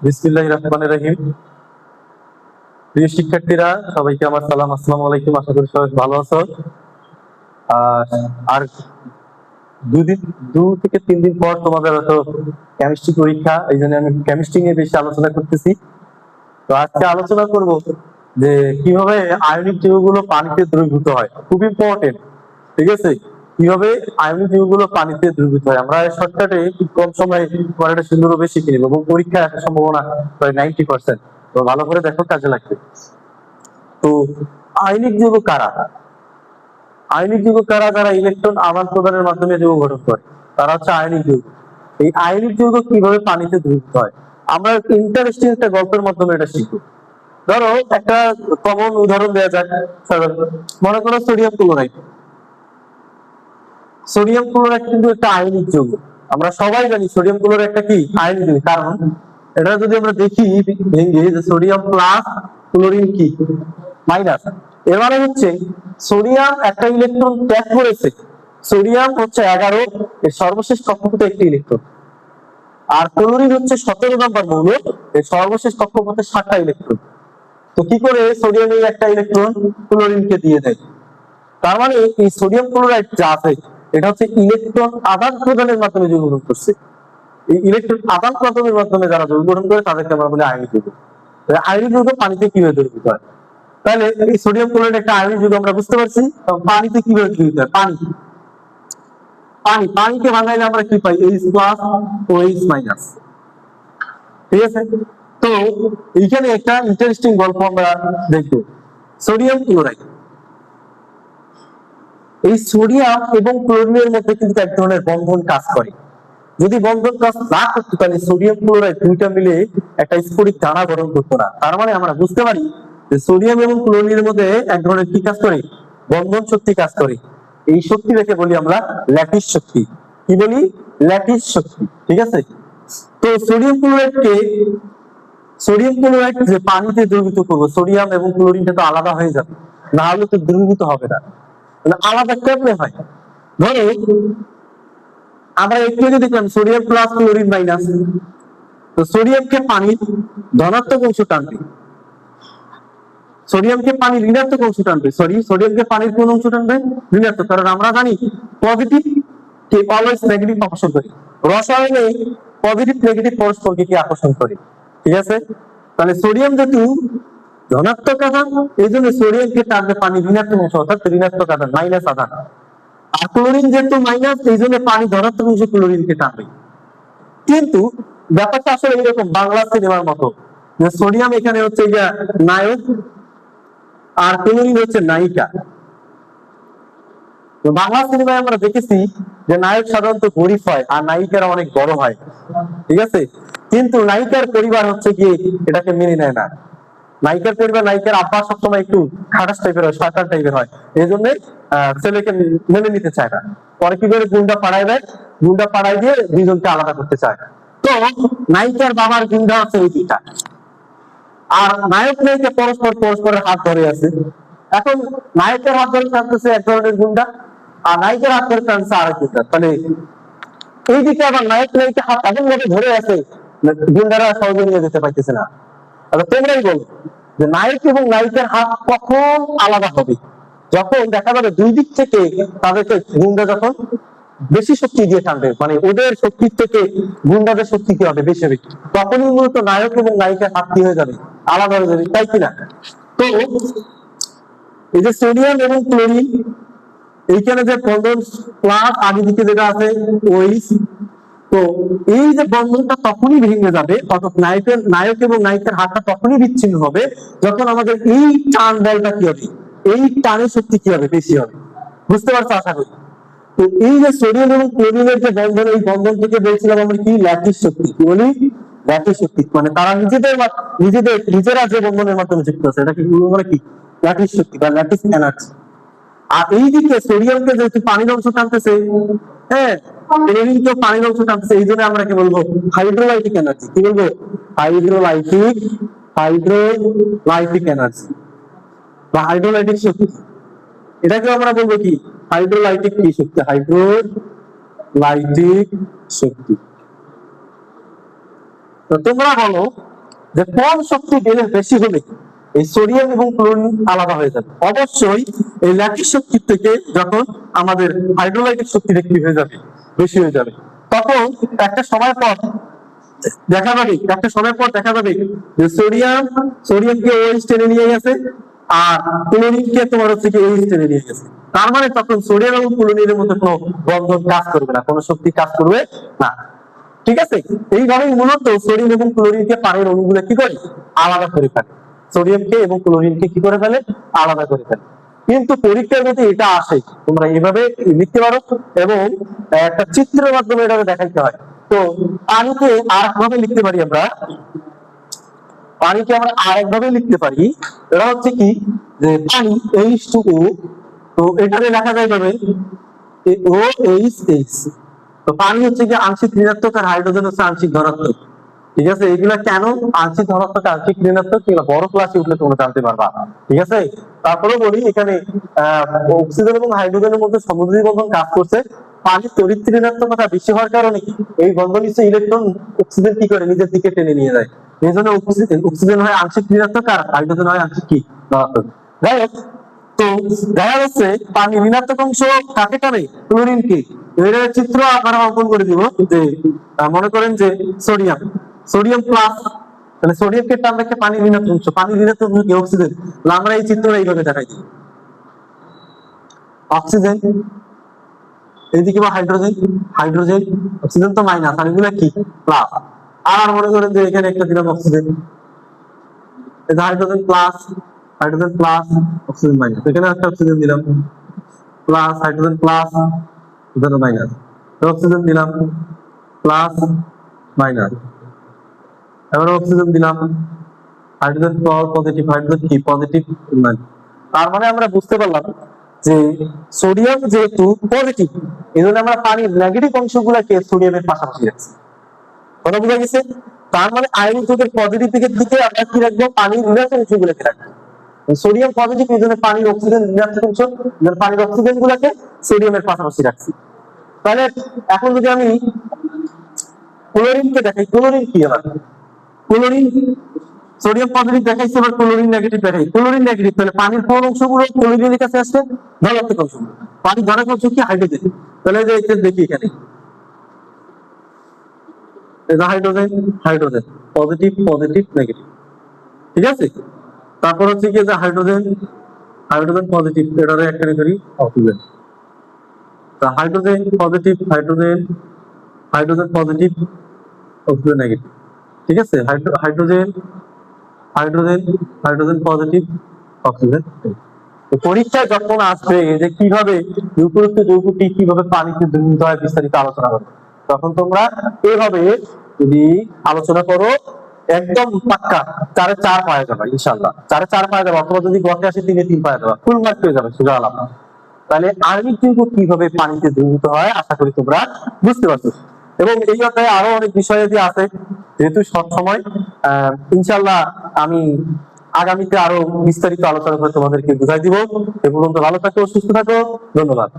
বিসমিল্লাহির রহমানির রহিম। প্রিয় শিক্ষার্থীরা, সবাইকে আমার সালাম, আসসালামু আলাইকুম। আশা করি সবাই ভালো আছো। আর দুদিন 2 থেকে 3 দিন পর তোমাদের হয়তো কেমিস্ট্রি পরীক্ষা, এই জন্য আমি কেমিস্ট্রি নিয়ে বেশি আলোচনা করতেছি। তো আজকে আলোচনা করব যে কিভাবে আয়নিক যৌগগুলো পানিতে দ্রবীভূত হয়। খুব ইম্পর্টেন্ট, ঠিক আছে? কিভাবে আয়নিক যৌগগুলো পানিতে দ্রবীভূত হয় আমরা শর্টকাটে খুব কম সময়ে এটা সুন্দরভাবে শিখে নিব এবং পরীক্ষা আসার সম্ভাবনা প্রায় 90%। তো ভালো করে দেখো, কাজে লাগবে। তো আয়নিক যৌগ কারা? আয়নিক যৌগ কারা? যারা ইলেকট্রন আদান প্রদানের মাধ্যমে যৌগ গঠন করে, তারা হচ্ছে আয়নিক যৌগ। এই আয়নিক যৌগ কিভাবে পানিতে দ্রবীভূত হয় আমরা ইন্টারেস্টিং একটা গল্পের মাধ্যমে এটা শিখব। ধরো একটা কমন উদাহরণ দেওয়া যাক। মনে করো সোডিয়াম ক্লোরাইড। সোডিয়াম ক্লোরাইড কিন্তু একটা আয়নিক যৌগ। আমরা সবাই জানি সোডিয়াম ক্লোরাইড একটা কি আয়নিক যৌগ, কারণ এটা যদি আমরা দেখি ভেঙে যে সোডিয়াম প্লাস ক্লোরিন কি মাইনাস, এর মানে হচ্ছে সোডিয়াম একটা ইলেকট্রন ত্যাগ করেছে। সোডিয়াম হচ্ছে 11, এর সর্বশেষ কক্ষপথে একটি ইলেকট্রন। আর ক্লোরিন হচ্ছে 17 নম্বর মৌল, এর সর্বশেষ কক্ষপথে 7টা ইলেকট্রন। তো কি করে সোডিয়াম এই একটা ইলেকট্রন ক্লোরিনকে দিয়ে দেয়? তার মানে এই সোডিয়াম ক্লোরাইড যা আছে এটা হচ্ছে ইলেকট্রন আদান প্রদানের মাধ্যমে যৌগ গঠন করছে। এই ইলেকট্রন আদান প্রদানের মাধ্যমে যারা যৌগ গঠন করে তাদেরকে আমরা বলি আয়নিক যৌগ। আয়নিক যৌগ পানিতে কিভাবে দ্রবীভূত হয়? তাহলে এই সোডিয়াম ক্লোরাইড একটা আয়নিক যৌগ আমরা বুঝতে পারছি। পানিতে কিভাবে দ্রবীভূত হয়? পানিকে ভাঙাইলে আমরা কি পাই? H প্লাস ও H মাইনাস। ঠিক আছে? তো এইখানে একটা ইন্টারেস্টিং গল্প আমরা দেখবো। সোডিয়াম ক্লোরাইড, এই সোডিয়াম এবং ক্লোরিনের মধ্যে কিন্তু এক ধরনের বন্ধন কাজ করে। যদি বন্ধন কাজ না করতো তাহলে সোডিয়াম ক্লোরাইড দুইটা মিলে একটা স্ফটিক দানা গঠন করতো না। তার মানে আমরা বুঝতে পারি যে সোডিয়াম এবং ক্লোরিনের মধ্যে এক ধরনের কি কাজ করে? বন্ধন শক্তি কাজ করে। এই শক্তিটাকে বলি আমরা ল্যাটিস শক্তি। কি বলি? ল্যাটিস শক্তি। ঠিক আছে? তো সোডিয়াম ক্লোরাইড যে পানিতে দ্রবীভূত করবো, সোডিয়াম এবং ক্লোরিনটা তো আলাদা হয়ে যাবে, না হলে তো দ্রবীভূত হবে না। আলাদা কেমনে হয়? ধরো আমরা একটু আগে দেখলাম সোডিয়াম প্লাস ক্লোরিন মাইনাস। তো সোডিয়ামকে পানির ধনাত্মক অংশ টানবে, সোডিয়ামকে পানি ঋণাত্মক অংশ টানবে। সোডিয়ামকে পানির কোন অংশ টানবে? ঋণাত্মক। কারণ আমরা জানি পজিটিভ কে অলওয়েজ নেগেটিভ আকর্ষণ করে। রসায়নে পজিটিভ নেগেটিভ পরস্পরকে কি আকর্ষণ করে। ঠিক আছে? তাহলে সোডিয়াম যেহেতু ধনাত্মক আধান, এই জন্য সোডিয়ামকে টানবে পানি ঋণাত্মক অংশ, অর্থাৎ ঋণাত্মক আধান, মাইনাস আধান। আর ক্লোরিন যেহেতু মাইনাস, এই জন্য পানি ধনাত্মক অংশ ক্লোরিনকে টানবে। কিন্তু ব্যাপারটা আসলে এরকম বাংলা সিনেমার মতো, যে সোডিয়াম এখানে হচ্ছে নায়ক আর ক্লোরিন হচ্ছে নায়িকা। তো বাংলা সিনেমায় আমরা দেখেছি যে নায়ক সাধারণত গরিব হয় আর নায়িকারা অনেক বড় হয়। ঠিক আছে? কিন্তু নায়িকার পরিবার হচ্ছে গিয়ে এটাকে মেনে নেয় না। নায়িকার পরিবার, নায়িকার আব্বা সবসময় একটু খাটাস টাইপের হয়, শয়তান টাইপের হয়, এই জন্য ছেলেকে মেনে নিতে চায় না। পরে কি করে? গুন্ডা পাড়ায় দেয়, গুন্ডা পাড়ায় দিয়ে দুজনকে আলাদা করতে চায়। তো নায়িকার বাবার গুন্ডা হচ্ছে এই দুইটা, আর নায়ক নায়িকা পরস্পরের হাত ধরে আছে। এখন নায়কের হাত ধরে টানতেছে এক ধরনের গুন্ডা, আর নায়িকার হাত ধরে টানছে আরেক গুন্ডা। তাহলে এই দিকে আবার নায়ক নায়িকা হাত এমন ভাবে ধরে আছে, গুন্ডারা সহজে নিয়ে যেতে পারতেছে না। তাহলে তোমরাই বলো যে নায়ক এবং নায়িকার হাত কখন আলাদা হবে? যখন দেখা যাবে দুই দিক থেকে তাদেরকে গুন্ডা যখন বেশি শক্তি দিয়ে টানবে, মানে ওদের শক্তির থেকে গুন্ডাদের শক্তি কি হবে? বেশি হবে। তখনই মূলত নায়ক এবং নায়িকার হাত কি হয়ে যাবে? আলাদা হয়ে যাবে, তাই কিনা? তো এই যে সোডিয়াম এবং ক্লোরিন, এইখানে যে বন্ধন প্লাস আগে দিকে যেটা আছে ওইস, তো এই যে বন্ধনটা তখনই ভেঙে যাবে, অর্থাৎ নায়ক এবং নায়িকার হাতটা তখনই বিচ্ছিন্ন হবে যখন আমাদের এই টান বলটা কি হবে? এই টানের শক্তি কি হবে? বেশি হবে। বুঝতে পারছো আশা করি? তো এই যে সোডিয়াম এবং ক্লোরিনের যে বন্ধন, এই বন্ধন থেকে বলছিলাম আমরা কি? ল্যাটিস শক্তি। কি বলি? ল্যাটিস শক্তি। মানে তারা নিজেরা যে বন্ধনের মাধ্যমে যুক্ত আছে, এটা কি বলে? কি ল্যাটিস শক্তি বা ল্যাটিস এনার্জি। আর এইদিকে সোডিয়ামকে যেহেতু পানির অংশ টানতেছে, হ্যাঁ, ক্লোরিনকে পানির অংশ টানতেছে, এই জন্য আমরা কি বলবো? Hydrolytic energy. কি বলবো? হাইড্রোলাইটিক এনার্জি বা হাইড্রোলাইটিক শক্তি। এটাকে আমরা বলবো কি? হাইড্রোলাইটিক কি শক্তি? হাইড্রোলাইটিক শক্তি। তো তোমরা বলো যে কম শক্তি গেলে বেশি হলে এই সোডিয়াম এবং ক্লোরিন আলাদা হয়ে যাবে। অবশ্যই এই ল্যাটিস শক্তি থেকে যখন আমাদের হাইড্রোলাইটিক শক্তিটা কি হয়ে যাবে, বেশি হয়ে যাবে, তখন একটা সময় পর দেখা যাবে যে সোডিয়ামকে OH টেনে নিয়ে গেছে, আর ক্লোরিনকে তোমার হচ্ছে কি OH টেনে নিয়ে গেছে। তার মানে তখন সোডিয়াম এবং ক্লোরিনের মধ্যে কোনো বন্ধন কাজ করবে না, কোনো শক্তি কাজ করবে না। ঠিক আছে, এইভাবে মূলত সোডিয়াম এবং ক্লোরিনকে পানির অণুগুলো কি করে আলাদা করে ফেলে, সোডিয়ামকে এবং ক্লোরিনকে কি করে ফেলে, আলাদা করে ফেলে। কিন্তু পরীক্ষার মধ্যে এটা আসে, তোমরা এভাবে লিখতে পারো এবং একটা চিত্রের মাধ্যমে এটা দেখাইতে হয়। তো পানিকে আর একভাবে লিখতে পারি আমরা, লিখতে পারি, এটা হচ্ছে কি যে পানি H2O, তো এটাকে লেখা যায় ভাবে OHH। তো পানি হচ্ছে কি আংশিক ঋণাত্মক আর হাইড্রোজেন হচ্ছে আংশিক ধনাত্মক। ঠিক আছে, এগুলা কেন আংশিক ধনাত্মক আংশিক ঋণাত্মক এগুলা বড় ক্লাসে উঠলে তোমরা জানতে পারবা। ঠিক আছে, তারপরে বলি এখানে অক্সিজেন এবং হাইড্রোজেনের মধ্যে সমুদ্রী বন্ধন কাজ করছে। পানির তড়িৎ ঋণাত্মকতা বেশি হওয়ার কারণে এই বন্ধনস্থ ইলেকট্রন অক্সিজেন কি করে নিজের দিকে টেনে নিয়ে যায়। এই জন্য অক্সিজেন হয় আংশিক ঋণাত্মক আর হাইড্রোজেন হয় আংশিক কি ধনাত্মক। যাই হোক, তো দেখা যাচ্ছে পানি ঋণাত্মক অংশ কাকে টানে, ক্লোরিন কি। এর চিত্র আপনারা অঙ্কন করে দিব যে মনে করেন যে সোডিয়াম প্লাস, তাহলে সোডিয়ামকে টান রেখে পানি ঋণাত্মক অংশ, পানি ঋণাত্মক অংশ কি অক্সিজেন। আমরা এই চিত্রটা এইভাবে দেখাই দিই, অক্সিজেন এইদিকে বা হাইড্রোজেন অক্সিজেন তো মাইনাস, আর এগুলো কি প্লাস। আর মনে করেন যে এখানে একটা দিলাম অক্সিজেন, এটা হাইড্রোজেন প্লাস অক্সিজেন মাইনাস, এখানে একটা অক্সিজেন দিলাম প্লাস, হাইড্রোজেন প্লাস এখানে মাইনাস, অক্সিজেন দিলাম প্লাস মাইনাস, এবার অক্সিজেন দিলাম, হাইড্রোজেন পজিটিভ, হাইড্রোজেন কি পজিটিভ। তার মানে আমরা বুঝতে পারলাম যে সোডিয়াম যেহেতু পজিটিভ, এই জন্য আমরা পানির নেগেটিভ অংশগুলোকে সোডিয়ামের পাশাপাশি রাখছি। কথা বোঝা গেছে? তার মানে আয়নিক জোটের পজিটিভ দিকের দিকে আমরা কি রাখবো, পানির ঋণাত্মক অংশগুলোকে রাখবো। সোডিয়াম পজিটিভ, এই জন্য পানির অক্সিজেন ঋণাত্মক অংশ, পানির অক্সিজেন গুলাকে সোডিয়ামের পাশাপাশি রাখছি। তাহলে এখন যদি আমি ক্লোরিনকে দেখাই, ক্লোরিন কি আবার, ক্লোরিন সোডিয়াম পজিটিভ দেখাইছে, এবার ক্লোরিন নেগেটিভ দেখাই, ক্লোরিন নেগেটিভ, তাহলে পানির কোন অংশগুলো ক্লোরিনের কাছে আসছে, ধনাত্মক অংশগুলো। পানির ধনাত্মক অংশ কি হাইড্রোজেন, তাহলে যে এটা দেখি এখানে এটা হাইড্রোজেন পজিটিভ নেগেটিভ। ঠিক আছে, তারপর হচ্ছে কি যে হাইড্রোজেন পজিটিভ, এটারে একটা করি অক্সিজেন, তা হাইড্রোজেন পজিটিভ অক্সিজেন নেগেটিভ। ঠিক আছে, হাইড্রোজেন পজিটিভ অক্সিজেন। তো পরীক্ষায় যখন আসবে যে কিভাবে উপরোক্ত যৌগটি কিভাবে পানিতে দ্রবীভূত হয় বিস্তারিত আলোচনা করবে, তখন তোমরা এভাবে যদি আলোচনা করো একদম পাক্কা 4 পাওয়া যাবে ইনশাআল্লাহ, 4 পাওয়া যাবে, অথবা যদি গতে আসে 3 পাওয়া যাবে, ফুল মার্ক পেয়ে যাবে সোজা আলাদা। তাহলে আণবিক যৌগ কিভাবে পানিতে দ্রবীভূত হয় আশা করি তোমরা বুঝতে পারছো। এবং এই অধ্যায়ে আরো অনেক বিষয় যদি আছে, যেহেতু সব সময় ইনশাআল্লাহ আমি আগামীতে আরো বিস্তারিত আলোচনা করে তোমাদেরকে বুঝাই দিব। এ পর্যন্ত ভালো থাকো, সুস্থ থাকো, ধন্যবাদ।